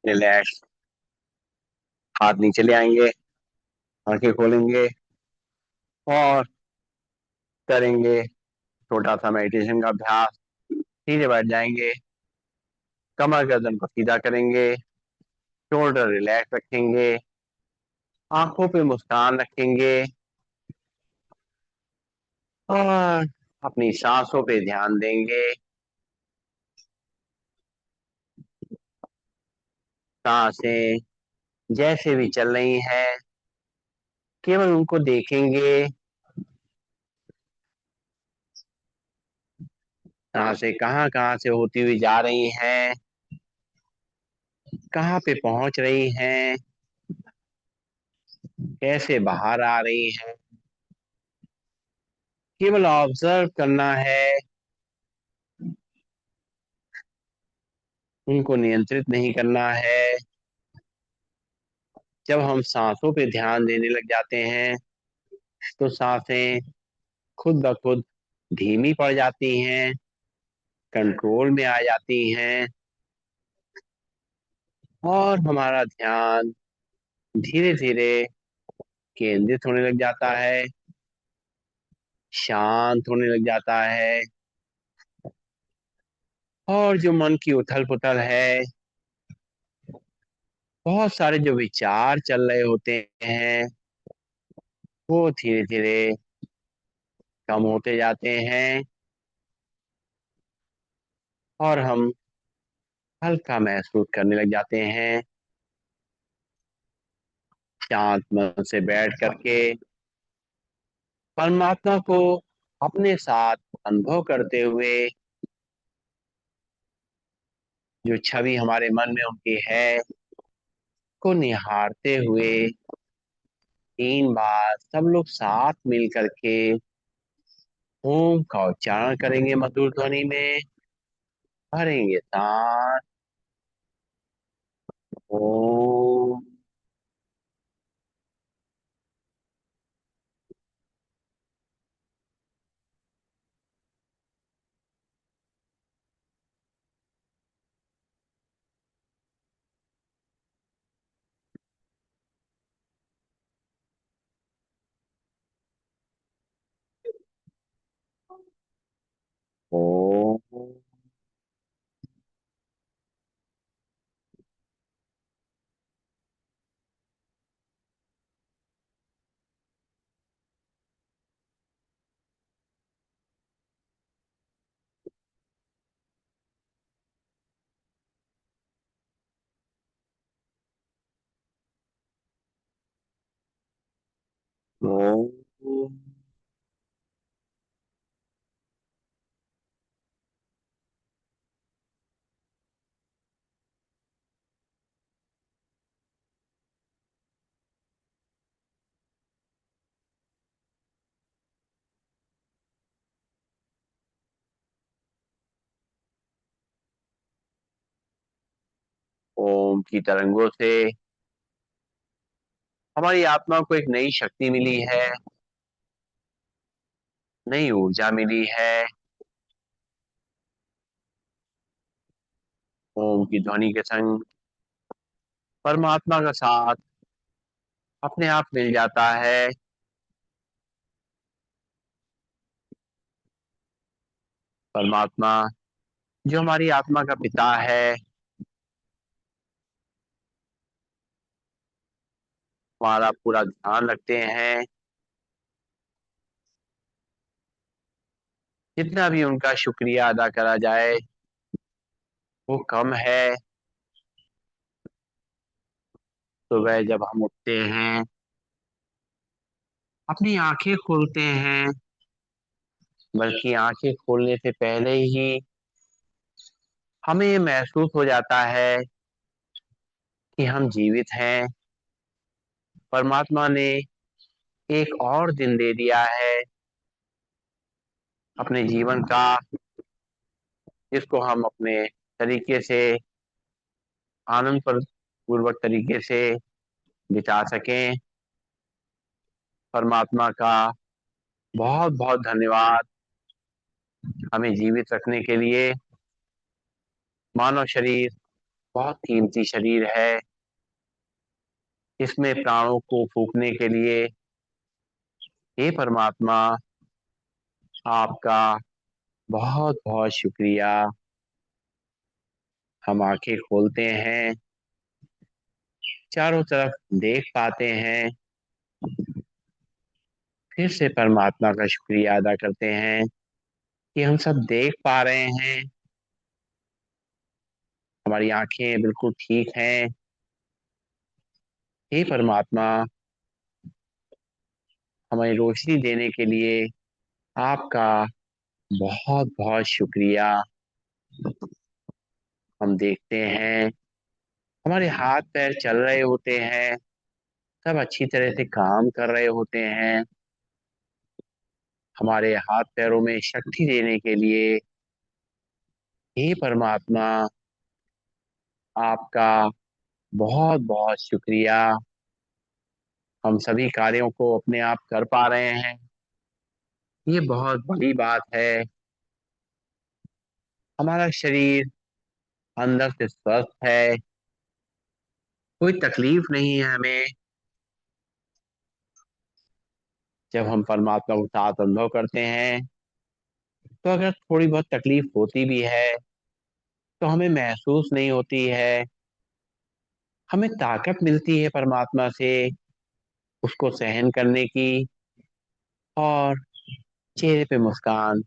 Relax. हाथ नीचे ले आएंगे, आंखें खोलेंगे और करेंगे छोटा सा मेडिटेशन का अभ्यास। सीधे बैठ जाएंगे, कमर गर्दन को सीधा करेंगे, शोल्डर रिलैक्स रखेंगे, आंखों पे मुस्कान रखेंगे और अपनी सांसों पे ध्यान देंगे। सांसें जैसे भी चल रही हैं, केवल उनको देखेंगे। सांसें कहाँ कहाँ से होती हुई जा रही हैं, कहाँ पे पहुंच रही हैं, कैसे बाहर आ रही हैं, केवल ऑब्जर्व करना है। उनको नियंत्रित नहीं करना है। जब हम सांसों पे ध्यान देने लग जाते हैं तो सांसें खुद ब खुद धीमी पड़ जाती हैं, कंट्रोल में आ जाती हैं और हमारा ध्यान धीरे धीरे केंद्रित होने लग जाता है, शांत होने लग जाता है। और जो मन की उथल पुथल है, बहुत सारे जो विचार चल रहे होते हैं, वो धीरे धीरे कम होते जाते हैं और हम हल्का महसूस करने लग जाते हैं। शांत मन से बैठ करके परमात्मा को अपने साथ अनुभव करते हुए, जो छवि हमारे मन में उनकी है, को निहारते हुए 3 बार सब लोग साथ मिल करके ओम का उच्चारण करेंगे मधुर ध्वनि में। भरेंगे सांस। ओम। ओम। ओम। ओम की तरंगों से हमारी आत्मा को एक नई शक्ति मिली है, नई ऊर्जा मिली है। ओम की ध्वनि के संग परमात्मा का साथ अपने आप मिल जाता है। परमात्मा जो हमारी आत्मा का पिता है, हमारा पूरा ध्यान रखते हैं। जितना भी उनका शुक्रिया अदा करा जाए वो कम है। सुबह जब हम उठते हैं, अपनी आंखें खोलते हैं, बल्कि आंखें खोलने से पहले ही हमें ये महसूस हो जाता है कि हम जीवित हैं। परमात्मा ने एक और दिन दे दिया है अपने जीवन का, जिसको हम अपने तरीके से आनंद पूर्वक तरीके से बिता सकें। परमात्मा का बहुत बहुत धन्यवाद हमें जीवित रखने के लिए। मानव शरीर बहुत कीमती शरीर है। इसमें प्राणों को फूंकने के लिए हे परमात्मा, आपका बहुत बहुत शुक्रिया। हम आंखें खोलते हैं, चारों तरफ देख पाते हैं, फिर से परमात्मा का शुक्रिया अदा करते हैं कि हम सब देख पा रहे हैं, हमारी आंखें बिल्कुल ठीक हैं। हे परमात्मा, हमें रोशनी देने के लिए आपका बहुत बहुत शुक्रिया। हम देखते हैं हमारे हाथ पैर चल रहे होते हैं, सब अच्छी तरह से काम कर रहे होते हैं। हमारे हाथ पैरों में शक्ति देने के लिए हे परमात्मा, आपका बहुत बहुत शुक्रिया। हम सभी कार्यों को अपने आप कर पा रहे हैं, ये बहुत बड़ी बात है। हमारा शरीर अंदर से स्वस्थ है, कोई तकलीफ नहीं है हमें। जब हम परमात्मा को साथ अनुभव करते हैं, तो अगर थोड़ी बहुत तकलीफ होती भी है तो हमें महसूस नहीं होती है। हमें ताकत मिलती है परमात्मा से उसको सहन करने की, और चेहरे पे मुस्कान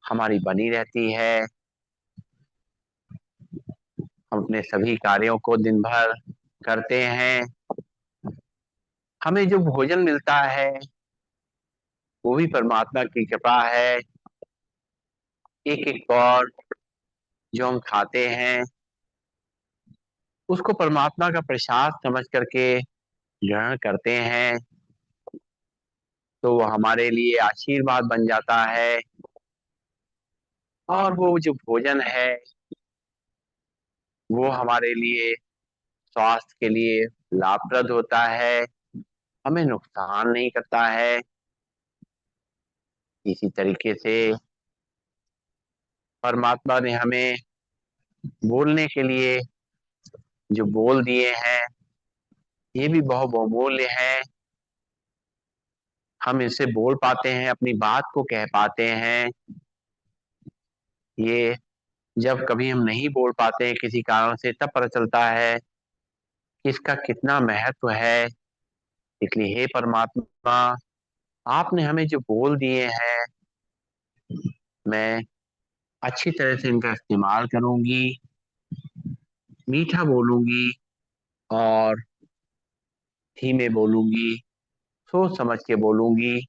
हमारी बनी रहती है। हम अपने सभी कार्यों को दिन भर करते हैं। हमें जो भोजन मिलता है वो भी परमात्मा की कृपा है। एक एक पौर जो हम खाते हैं उसको परमात्मा का प्रसाद समझ करके ग्रहण करते हैं, तो वो हमारे लिए आशीर्वाद बन जाता है। और वो जो भोजन है वो हमारे लिए स्वास्थ्य के लिए लाभप्रद होता है, हमें नुकसान नहीं करता है। इसी तरीके से परमात्मा ने हमें बोलने के लिए जो बोल दिए हैं ये भी बहुत बहुमूल्य है। हम इसे बोल पाते हैं, अपनी बात को कह पाते हैं। ये जब कभी हम नहीं बोल पाते हैं किसी कारण से, तब पता चलता है कि इसका कितना महत्व है। इसलिए हे परमात्मा, आपने हमें जो बोल दिए हैं, मैं अच्छी तरह से इनका इस्तेमाल करूंगी, मीठा बोलूंगी और धीमे बोलूंगी, सोच समझ के बोलूंगी,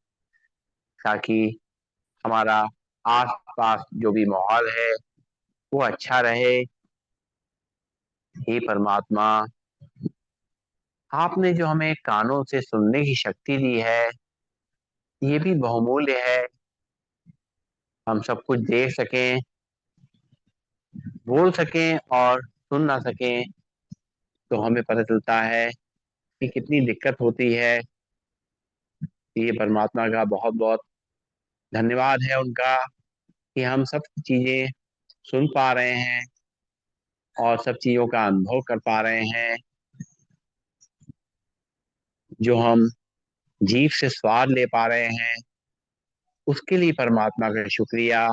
ताकि हमारा आसपास जो भी माहौल है वो अच्छा रहे। हे परमात्मा, आपने जो हमें कानों से सुनने की शक्ति दी है ये भी बहुमूल्य है। हम सब कुछ देख सकें, बोल सकें और सुन ना सकें, तो हमें पता चलता है कि कितनी दिक्कत होती है। ये परमात्मा का बहुत बहुत धन्यवाद है उनका कि हम सब चीजें सुन पा रहे हैं और सब चीजों का अनुभव कर पा रहे हैं। जो हम जीभ से स्वाद ले पा रहे हैं उसके लिए परमात्मा का शुक्रिया।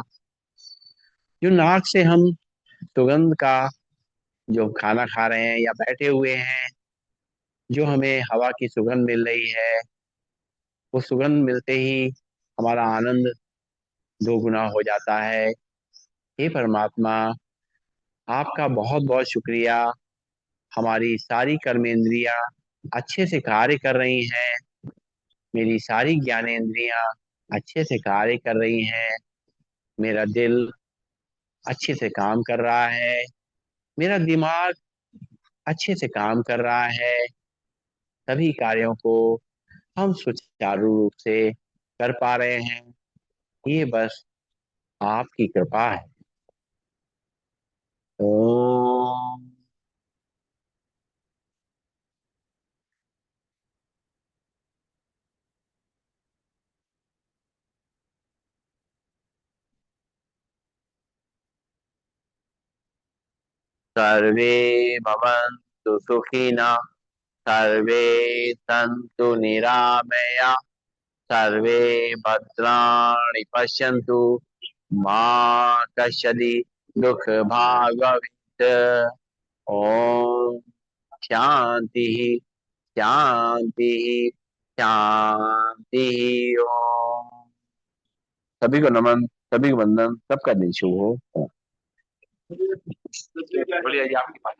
जो नाक से हम सुगंध का जो खाना खा रहे हैं या बैठे हुए हैं, जो हमें हवा की सुगंध मिल रही है, वो सुगंध मिलते ही हमारा आनंद दोगुना हो जाता है। हे परमात्मा, आपका बहुत बहुत शुक्रिया। हमारी सारी कर्मेंद्रियां अच्छे से कार्य कर रही हैं, मेरी सारी ज्ञानेंद्रियां अच्छे से कार्य कर रही हैं, मेरा दिल अच्छे से काम कर रहा है, मेरा दिमाग अच्छे से काम कर रहा है। सभी कार्यों को हम सुचारू रूप से कर पा रहे हैं, ये बस आपकी कृपा है। ओम। सर्वे भवन्तु सुखिनः, सर्वे सन्तु निरामया, सर्वे भद्राणि पश्यन्तु, मा कश्चित् दुःखभाग् भवेत्। ओम शांति शांति शांति। ओम। सभी को नमन, सभी को वंदन, सबका दिन शुभ हो। बोलिए, आपकी बात।